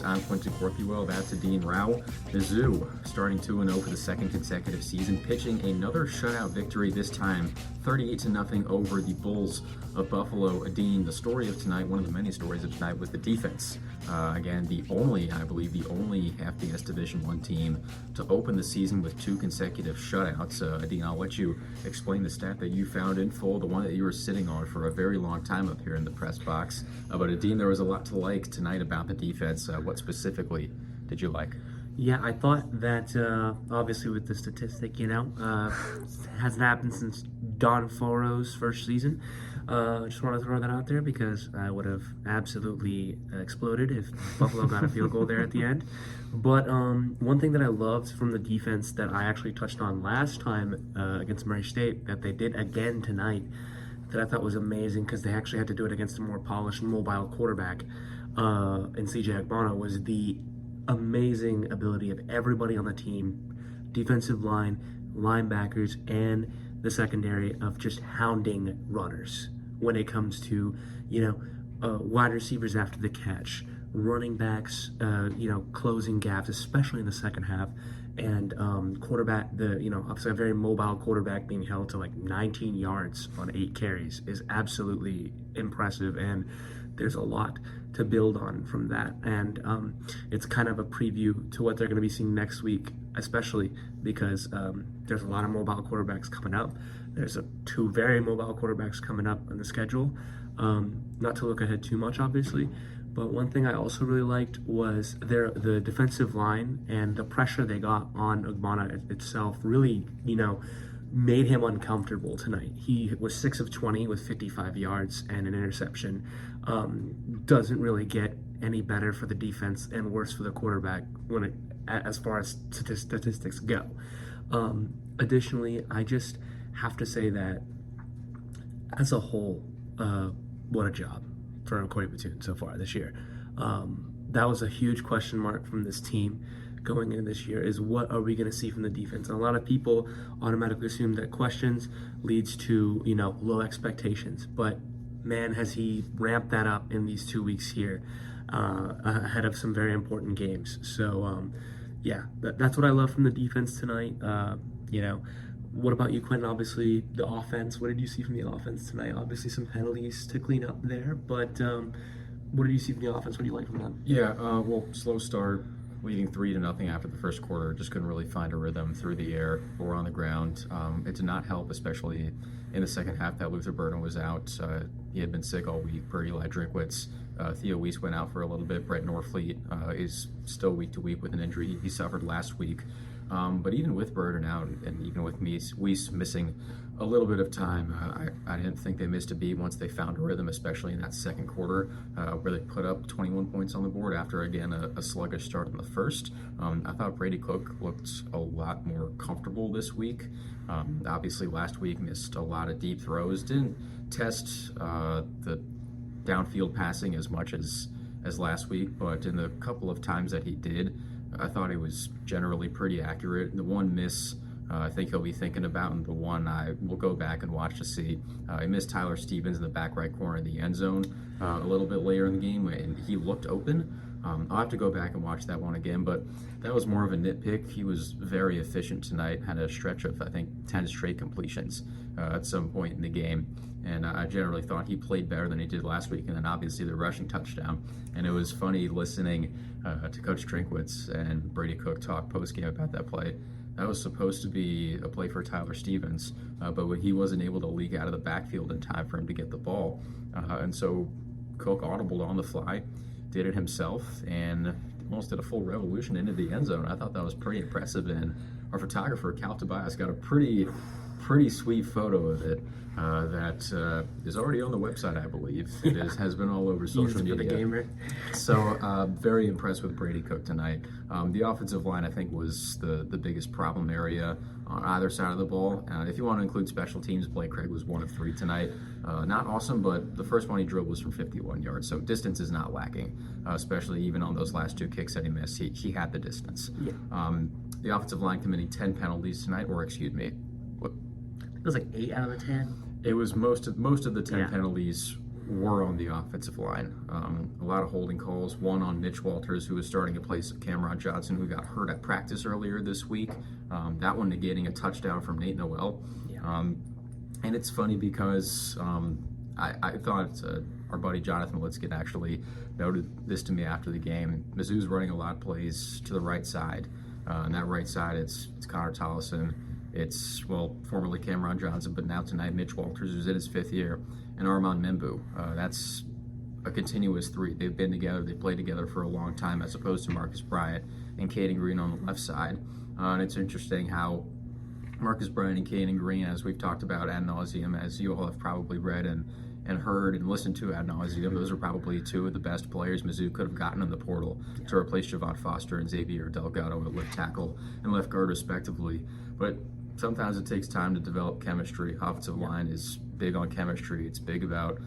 Sports. I'm Quentin Corpuel. That's Adeen Rao. Mizzou starting 2-0 for the second consecutive season, pitching another shutout victory, this time 38-0 over the Bulls of Buffalo. Adeen, the story of tonight, one of the many stories of tonight, was the defense. Again, the only FBS Division I team to open the season with two consecutive shutouts. Adeen, I'll let you explain the stat that you found in full, the one that you were sitting on for a very long time up here in the press box. But Adeen, there was a lot to like tonight about the defense. What specifically did you like? Yeah, I thought that obviously with the statistic, hasn't happened since Don Foro's first season. I just want to throw that out there because I would have absolutely exploded if Buffalo got a field goal there at the end. But one thing that I loved from the defense that I actually touched on last time against Murray State, that they did again tonight, that I thought was amazing because they actually had to do it against a more polished, mobile quarterback in CJ Agbana, was the amazing ability of everybody on the team, defensive line, linebackers, and the secondary, of just hounding runners when it comes to, wide receivers after the catch, running backs, closing gaps, especially in the second half, and quarterback, obviously a very mobile quarterback being held to like 19 yards on 8 carries is absolutely impressive, and there's a lot to build on from that. And it's kind of a preview to what they're going to be seeing next week, especially because there's a lot of mobile quarterbacks coming up. There's two very mobile quarterbacks coming up on the schedule. Not to look ahead too much, obviously, but one thing I also really liked was the defensive line and the pressure they got on Agbana itself really, made him uncomfortable tonight. He was 6 of 20 with 55 yards and an interception. Doesn't really get any better for the defense and worse for the quarterback as far as statistics go. Additionally, I just have to say that as a whole, what a job for Corey Platoon so far this year. That was a huge question mark from this team going into this year, is what are we going to see from the defense? And a lot of people automatically assume that questions leads to, low expectations. But man, has he ramped that up in these 2 weeks here ahead of some very important games. So, that's what I love from the defense tonight. What about you, Quentin? Obviously, the offense. What did you see from the offense tonight? Obviously, some penalties to clean up there. But what did you see from the offense? What do you like from them? Yeah, slow start, leading 3-0 after the first quarter. Just couldn't really find a rhythm through the air or on the ground. It did not help, especially in the second half, that Luther Burden was out. He had been sick all week per Eli Drinkwitz. Theo Weiss went out for a little bit. Brett Norfleet is still week to week with an injury he suffered last week. But even with Burden out, and even with Weiss missing a little bit of time, I didn't think they missed a beat once they found a rhythm, especially in that second quarter, where they put up 21 points on the board after, again, a sluggish start in the first. I thought Brady Cook looked a lot more comfortable this week. Obviously, last week missed a lot of deep throws, didn't test the downfield passing as much as last week, but in the couple of times that he did, I thought he was generally pretty accurate. The one miss I think he'll be thinking about, and the one I will go back and watch to see. He missed Tyler Stevens in the back right corner of the end zone a little bit later in the game, and he looked open. I'll have to go back and watch that one again, but that was more of a nitpick. He was very efficient tonight, had a stretch of, I think, 10 straight completions at some point in the game. And I generally thought he played better than he did last week, and then obviously the rushing touchdown. And it was funny listening to Coach Drinkwitz and Brady Cook talk post-game about that play. That was supposed to be a play for Tyler Stevens, but when he wasn't able to leak out of the backfield in time for him to get the ball. And so Cook audibled on the fly, did it himself, and almost did a full revolution into the end zone. I thought that was pretty impressive, and our photographer, Cal Tobias, got a pretty sweet photo of it that is already on the website, I believe. It has been all over social media. The gamer. So very impressed with Brady Cook tonight. The offensive line, I think, was the biggest problem area on either side of the ball. If you want to include special teams, Blake Craig was 1 of 3 tonight. Not awesome, but the first one he drilled was from 51 yards, so distance is not lacking, especially even on those last 2 kicks that he missed. He had the distance. Yeah. The offensive line committing 10 penalties tonight, It was like 8 out of the 10. It was most of the 10 penalties were on the offensive line. A lot of holding calls, one on Mitch Walters, who was starting in place of Cameron Johnson, who got hurt at practice earlier this week. That one negating a touchdown from Nate Noel. Yeah. And it's funny because I thought our buddy Jonathan Litzkin actually noted this to me after the game. Mizzou's running a lot of plays to the right side. On that right side, it's Connor Tollison. It's, well, formerly Cameron Johnson, but now tonight Mitch Walters, who's in his 5th year, and Armand Membu. That's a continuous three. They've been together, they've played together for a long time, as opposed to Marcus Bryant and Caden Green on the left side. And it's interesting how Marcus Bryant and Caden Green, as we've talked about ad nauseum, as you all have probably read and heard and listened to ad nauseum, those are probably two of the best players Mizzou could have gotten in the portal to replace Javon Foster and Xavier Delgado at left tackle and left guard respectively. But sometimes it takes time to develop chemistry. Offensive line is big on chemistry. It's big about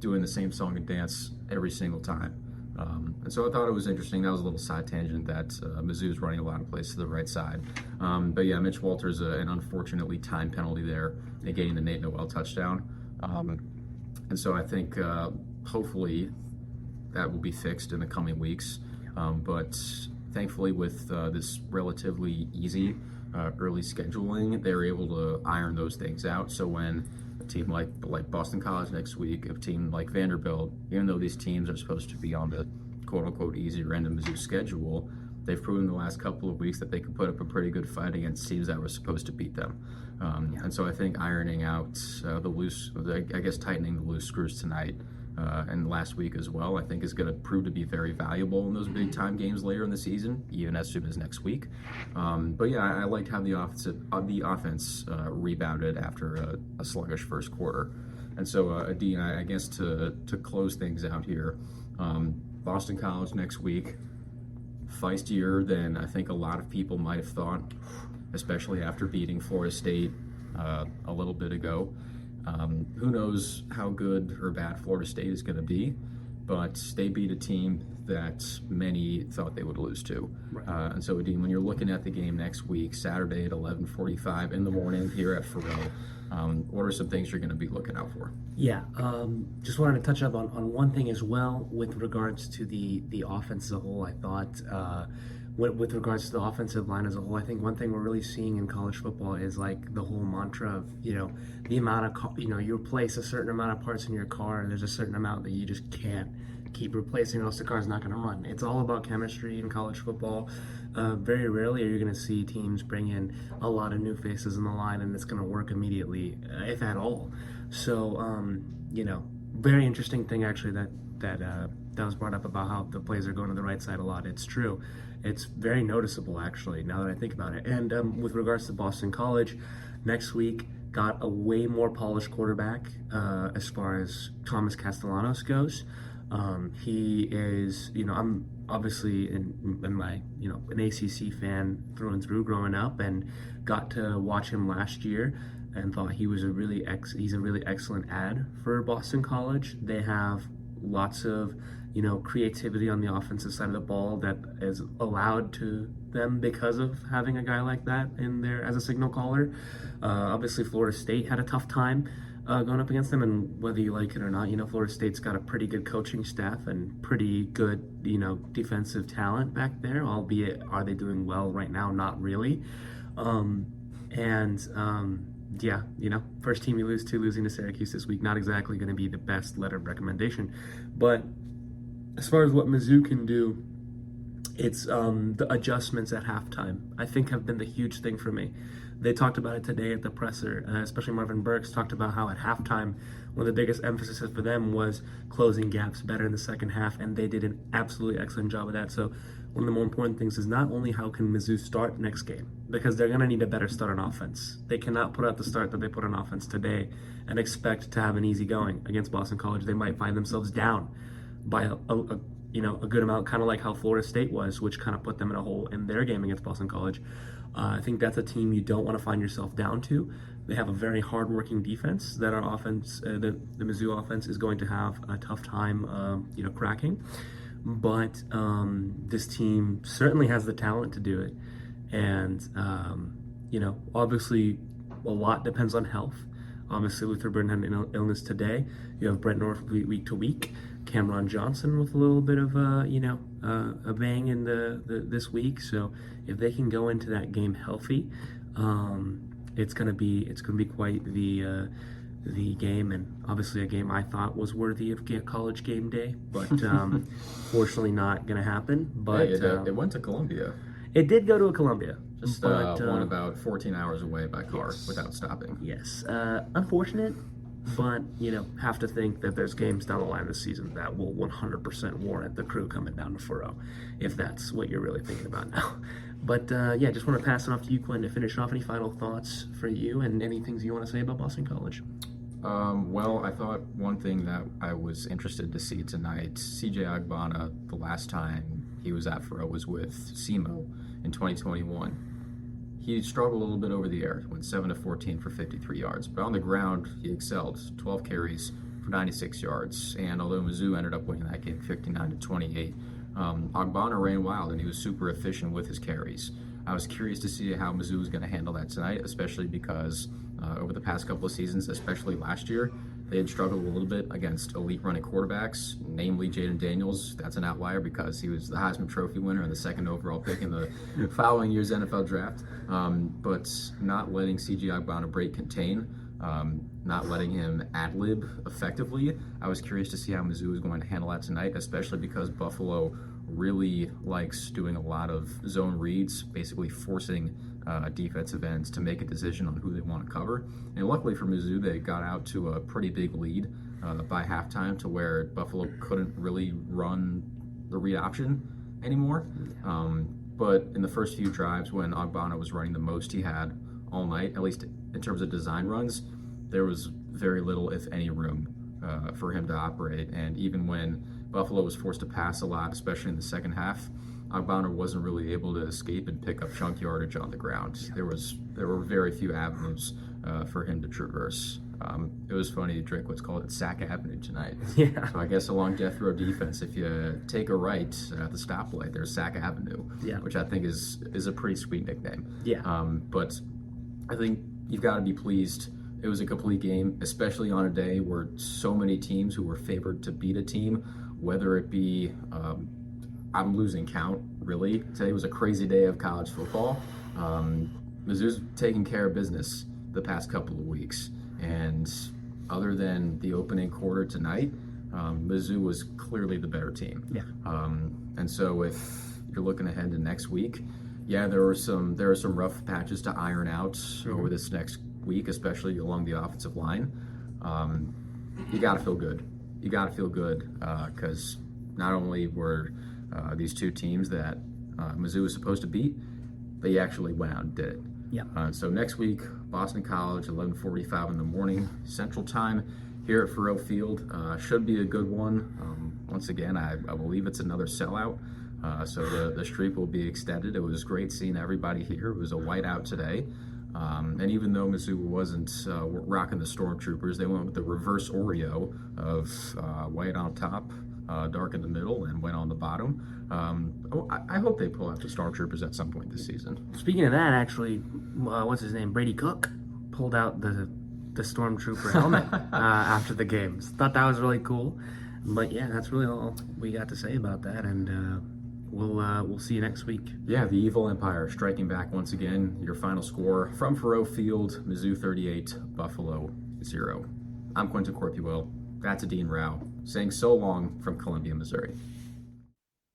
doing the same song and dance every single time. And so I thought it was interesting. That was a little side tangent that Mizzou's running a lot of plays to the right side. But yeah, Mitch Walters, an unfortunately timed penalty there, negating the Nate Noel touchdown. And so I think hopefully that will be fixed in the coming weeks. But thankfully with this relatively easy early scheduling, they're able to iron those things out. So when a team like Boston College next week, a team like Vanderbilt, even though these teams are supposed to be on the quote-unquote easier end of Mizzou's schedule, they've proven the last couple of weeks that they could put up a pretty good fight against teams that were supposed to beat them. And so I think ironing out tightening the loose screws tonight and last week as well, I think is going to prove to be very valuable in those big time games later in the season, even as soon as next week. But yeah, I liked how the offense rebounded after a sluggish first quarter. And so, Adeen, I guess to close things out here, Boston College next week, feistier than I think a lot of people might have thought, especially after beating Florida State a little bit ago. Who knows how good or bad Florida State is going to be, but they beat a team that many thought they would lose to. Right. And so, Adeen, when you're looking at the game next week, Saturday at 11:45 in the morning here at Farrell, what are some things you're going to be looking out for? Yeah, just wanted to touch up on one thing as well with regards to the offense as a whole. I thought with regards to the offensive line as a whole, I think one thing we're really seeing in college football is like the whole mantra of, the amount of, you replace a certain amount of parts in your car, and there's a certain amount that you just can't keep replacing, or else the car's not going to run. It's all about chemistry in college football. Very rarely are you going to see teams bring in a lot of new faces in the line and it's going to work immediately, if at all. So, very interesting thing actually that was brought up about how the plays are going to the right side a lot. It's true. It's very noticeable actually, now that I think about it. And with regards to Boston College, next week got a way more polished quarterback as far as Thomas Castellanos goes. He is, I'm obviously in my, an ACC fan through and through growing up, and got to watch him last year and thought he was he's a really excellent ad for Boston College. They have lots of, creativity on the offensive side of the ball that is allowed to them because of having a guy like that in there as a signal caller. Obviously Florida State had a tough time going up against them, and whether you like it or not, Florida State's got a pretty good coaching staff and pretty good, defensive talent back there, albeit are they doing well right now? Not really. First team you lose to, losing to Syracuse this week, not exactly going to be the best letter of recommendation. But as far as what Mizzou can do, it's the adjustments at halftime, I think, have been the huge thing for me. They talked about it today at the presser, especially Marvin Burks talked about how at halftime, one of the biggest emphasis for them was closing gaps better in the second half, and they did an absolutely excellent job of that. So one of the more important things is not only how can Mizzou start next game, because they're going to need a better start on offense. They cannot put out the start that they put on offense today and expect to have an easy going against Boston College. They might find themselves down by a good amount, kind of like how Florida State was, which kind of put them in a hole in their game against Boston College. I think that's a team you don't want to find yourself down to. They have a very hard-working defense that our offense, the Mizzou offense, is going to have a tough time, cracking. But this team certainly has the talent to do it. And, obviously a lot depends on health. Obviously, Luther Burden had an illness today. You have Brent North week to week. Cameron Johnson with a little bit of a bang in this week. So if they can go into that game healthy, it's gonna be quite the game, and obviously a game I thought was worthy of college game day, but fortunately not going to happen. But Hey, it went to Columbia. It did go to a Columbia. Just one about 14 hours away by car without stopping. Yes. Unfortunate, but, have to think that there's games down the line this season that will 100% warrant the crew coming down to Furrow, if that's what you're really thinking about now. But, just want to pass it off to you, Quentin, to finish off. Any final thoughts for you and any things you want to say about Boston College? Well, I thought one thing that I was interested to see tonight, CJ Agbana, the last time he was at Furrow was with SEMO in 2021. He struggled a little bit over the air, went 7 of 14 for 53 yards. But on the ground, he excelled, 12 carries for 96 yards. And although Mizzou ended up winning that game 59-28, Agbana ran wild, and he was super efficient with his carries. I was curious to see how Mizzou was going to handle that tonight, especially because over the past couple of seasons, especially last year, they had struggled a little bit against elite running quarterbacks, namely Jaden Daniels. That's an outlier because he was the Heisman Trophy winner and the second overall pick in the following year's NFL draft. But not letting CJ Agbana break contain, not letting him ad-lib effectively. I was curious to see how Mizzou was going to handle that tonight, especially because Buffalo really likes doing a lot of zone reads, basically forcing defensive ends to make a decision on who they want to cover. And luckily for Mizzou, they got out to a pretty big lead by halftime to where Buffalo couldn't really run the read option anymore. But in the first few drives when Agbana was running the most he had all night, at least in terms of design runs, there was very little, if any, room for him to operate. And even when Buffalo was forced to pass a lot, especially in the second half, Agbana wasn't really able to escape and pick up chunk yardage on the ground. There were very few avenues for him to traverse. It was funny, Drake, what's called it Sack Avenue tonight. Yeah. So I guess along death row defense, if you take a right at the stoplight, there's Sack Avenue, which I think is a pretty sweet nickname. Yeah. But I think you've got to be pleased. It was a complete game, especially on a day where so many teams who were favored to beat a team, whether it be, I'm losing count, really. Today was a crazy day of college football. Mizzou's taking care of business the past couple of weeks. And other than the opening quarter tonight, Mizzou was clearly the better team. Yeah. And so if you're looking ahead to next week, there are some rough patches to iron out over this next week, especially along the offensive line. You got to feel good. You got to feel good because not only were these two teams that Mizzou was supposed to beat, they actually went out and did it. Yeah. So next week, Boston College, 11:45 in the morning Central Time here at Furrow Field. Should be a good one. Once again, I believe it's another sellout. So the streak will be extended. It was great seeing everybody here. It was a whiteout today. And even though Mizzou wasn't rocking the Stormtroopers, they went with the reverse Oreo of white on top, dark in the middle, and white on the bottom. I hope they pull out the Stormtroopers at some point this season. Speaking of that, actually, what's his name? Brady Cook pulled out the Stormtrooper helmet after the games. Thought that was really cool. But yeah, that's really all we got to say about that, and we'll see you next week. Yeah, the Evil Empire striking back once again. Your final score from Furrow Field: Mizzou 38, Buffalo 0. I'm Quentin Corpuel. That's Adeen Rao saying so long from Columbia, Missouri.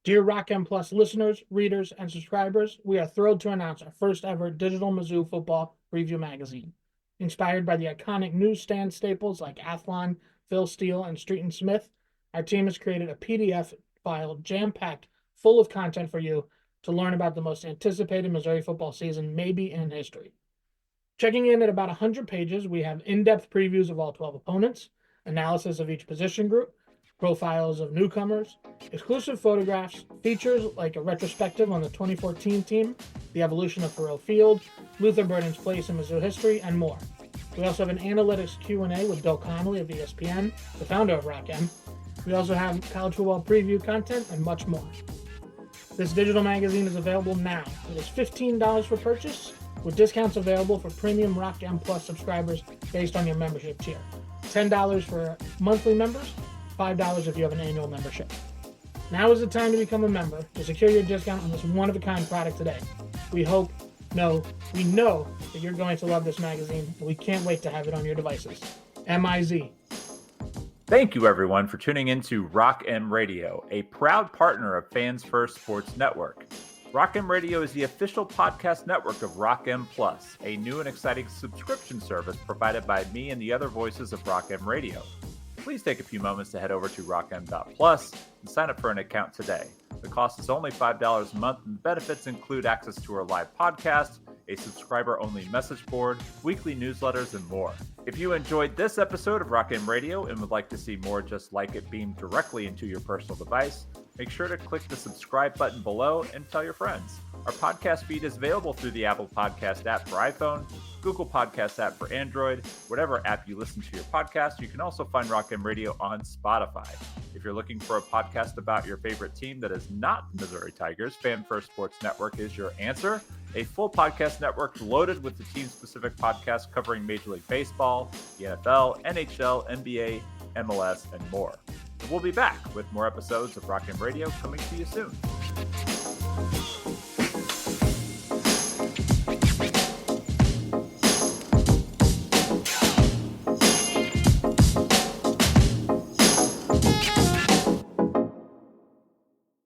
Dear Rock M Plus listeners, readers, and subscribers, we are thrilled to announce our first ever digital Mizzou football review magazine. Inspired by the iconic newsstand staples like Athlon, Phil Steele, and Street and Smith, our team has created a PDF file jam-packed full of content for you to learn about the most anticipated Missouri football season maybe in history. Checking in at about 100 pages, we have in-depth previews of all 12 opponents, analysis of each position group, profiles of newcomers, exclusive photographs, features like a retrospective on the 2014 team, the evolution of Furrow Field, Luther Burden's place in Mizzou history, and more. We also have an analytics Q&A with Bill Connolly of ESPN, the founder of Rock M. We also have college football preview content and much more. This digital magazine is available now. It is $15 for purchase, with discounts available for premium Rock M Plus subscribers based on your membership tier. $10 for monthly members, $5 if you have an annual membership. Now is the time to become a member to secure your discount on this one-of-a-kind product today. We know that you're going to love this magazine, and we can't wait to have it on your devices. MIZ. Thank you, everyone, for tuning in to Rock M Radio, a proud partner of Fans First Sports Network. Rock M Radio is the official podcast network of Rock M Plus, a new and exciting subscription service provided by me and the other voices of Rock M Radio. Please take a few moments to head over to rockm.plus and sign up for an account today. The cost is only $5 a month, and the benefits include access to our live podcast, a subscriber-only message board, weekly newsletters, and more. If you enjoyed this episode of Rock M Radio and would like to see more just like it beamed directly into your personal device, make sure to click the subscribe button below and tell your friends. Our podcast feed is available through the Apple Podcast app for iPhone, Google Podcast app for Android, whatever app you listen to your podcast. You can also find Rock M Radio on Spotify. If you're looking for a podcast about your favorite team that is not the Missouri Tigers, Fan First Sports Network is your answer. A full podcast network loaded with the team-specific podcasts covering Major League Baseball, the NFL, NHL, NBA, MLS, and more. And we'll be back with more episodes of Rock M Radio coming to you soon.